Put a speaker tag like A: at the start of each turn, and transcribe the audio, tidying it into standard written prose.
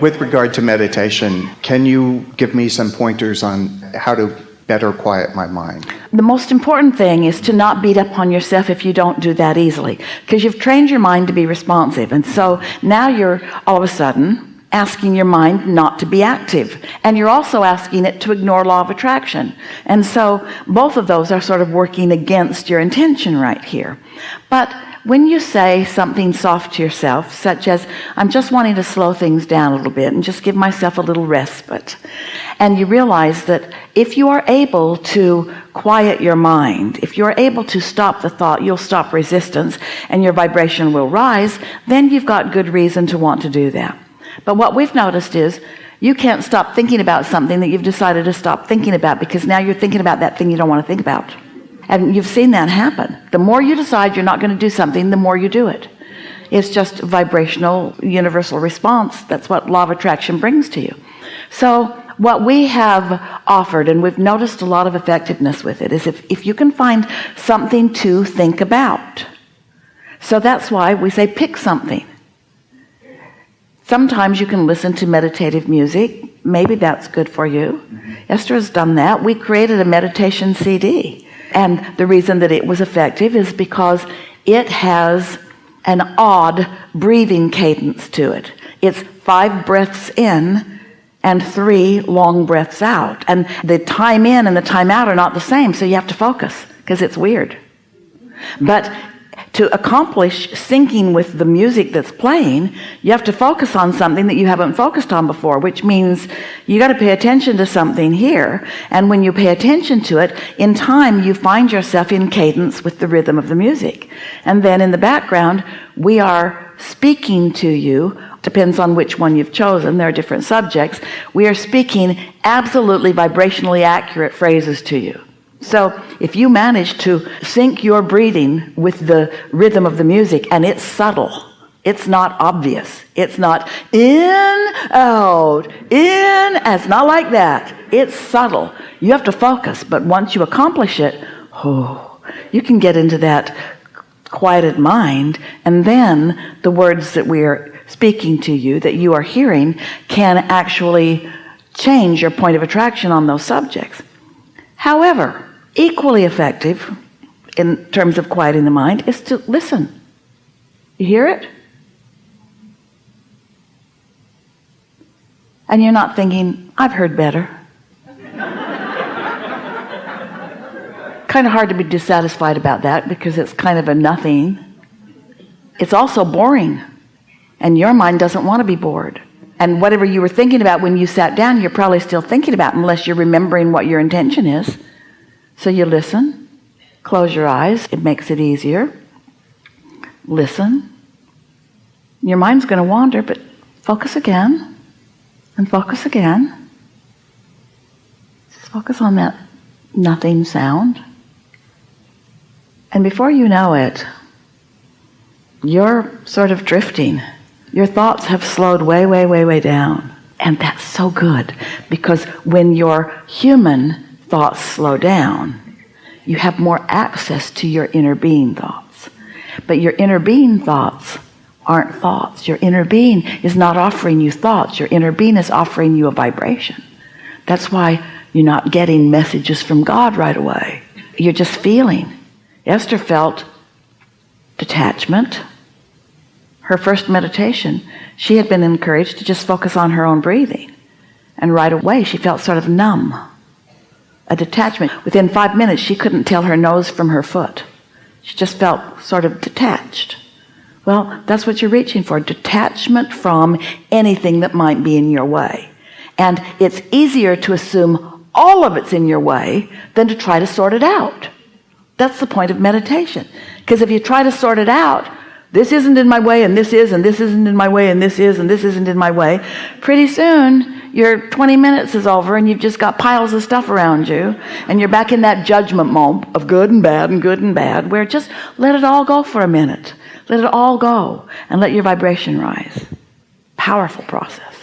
A: With regard to meditation, can you give me some pointers on how to better quiet my mind?
B: The most important thing is to not beat up on yourself if you don't do that easily, because you've trained your mind to be responsive, and so now you're all of a sudden asking your mind not to be active, and you're also asking it to ignore law of attraction, and so both of those are sort of working against your intention right here. But when you say something soft to yourself, such as, I'm just wanting to slow things down a little bit and just give myself a little respite, and you realize that if you are able to quiet your mind, if you're able to stop the thought, you'll stop resistance and your vibration will rise, then you've got good reason to want to do that. But what we've noticed is you can't stop thinking about something that you've decided to stop thinking about, because now you're thinking about that thing you don't want to think about. And you've seen that happen. The more you decide you're not going to do something, the more you do it. It's just vibrational universal response. That's what law of attraction brings to you. So what we have offered, and we've noticed a lot of effectiveness with it, is if you can find something to think about. So that's why we say pick something. Sometimes you can listen to meditative music. Maybe that's good for you. Esther has done that. We created a meditation CD. And the reason that it was effective is because it has an odd breathing cadence to it. It's 5 breaths in and 3 long breaths out. And the time in and the time out are not the same, so you have to focus because it's weird. But to accomplish syncing with the music that's playing, you have to focus on something that you haven't focused on before, which means you got to pay attention to something here. And when you pay attention to it, in time you find yourself in cadence with the rhythm of the music. And then in the background, we are speaking to you. Depends on which one you've chosen. There are different subjects. We are speaking absolutely vibrationally accurate phrases to you. So if you manage to sync your breathing with the rhythm of the music, and it's subtle, it's not obvious, it's not in, out, in, it's not like that. It's subtle. You have to focus, but once you accomplish it, you can get into that quieted mind, and then the words that we are speaking to you, that you are hearing, can actually change your point of attraction on those subjects. However, equally effective in terms of quieting the mind is to listen. You hear it? And you're not thinking, I've heard better. Kind of hard to be dissatisfied about that because it's kind of a nothing. It's also boring. And your mind doesn't want to be bored. And whatever you were thinking about when you sat down, you're probably still thinking about, unless you're remembering what your intention is. So you listen, close your eyes, it makes it easier. Listen. Your mind's going to wander, but focus again, and focus again. Just focus on that nothing sound. And before you know it, you're sort of drifting. Your thoughts have slowed way, way, way, way down. And that's so good, because when your human thoughts slow down, you have more access to your inner being thoughts. But your inner being thoughts aren't thoughts. Your inner being is not offering you thoughts. Your inner being is offering you a vibration. That's why you're not getting messages from God right away. You're just feeling. Esther felt detachment. Her first meditation, she had been encouraged to just focus on her own breathing. And right away, she felt sort of numb. A detachment. Within 5 minutes, she couldn't tell her nose from her foot. She just felt sort of detached. Well, that's what you're reaching for. Detachment from anything that might be in your way. And it's easier to assume all of it's in your way than to try to sort it out. That's the point of meditation. Because if you try to sort it out, this isn't in my way, and this is, and this isn't in my way, and this is, and this isn't in my way, pretty soon your 20 minutes is over and you've just got piles of stuff around you, and you're back in that judgment mode of good and bad and good and bad, where just let it all go for a minute. Let it all go and let your vibration rise. Powerful process.